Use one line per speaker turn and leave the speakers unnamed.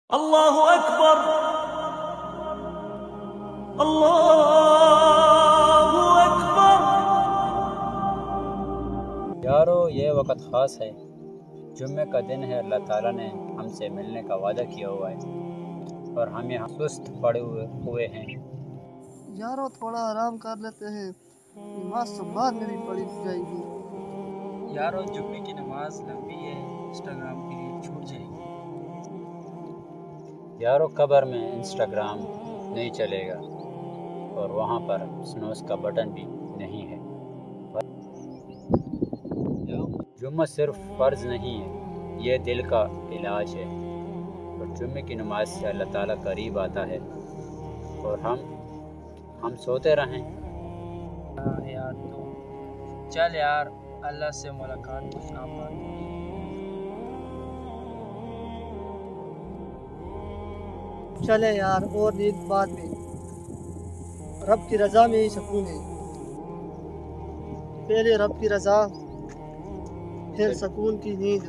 अल्लाहु अकबर अल्लाहु अकबर।
यारो ये वक़्त ख़ास है, जुम्मे का दिन है। अल्लाह ताला ने हमसे मिलने का वादा किया हुआ है और हम यहाँ सुस्त पड़े हुए हैं।
यारो थोड़ा आराम कर लेते हैं, नमाज तो बाद में भी पढ़ी जाएगी।
यारो जुम्मे की नमाज लंबी है, इंस्टाग्राम की रील छूट जाएगी।
यारो कब्र में इंस्टाग्राम नहीं चलेगा और वहाँ पर स्नूज़ का बटन भी नहीं है। जुम्मा सिर्फ फ़र्ज़ नहीं है, ये दिल का इलाज है। और जुम्मे की नमाज से अल्लाह ताला करीब आता है और हम सोते रहें।
हाँ यार, तो चल यार, अल्लाह से मुलाकात कुछ ना पाती।
चले यार, और नींद बाद में, रब की रज़ा में ही सुकून है। पहले रब की रज़ा, फिर सुकून की नींद।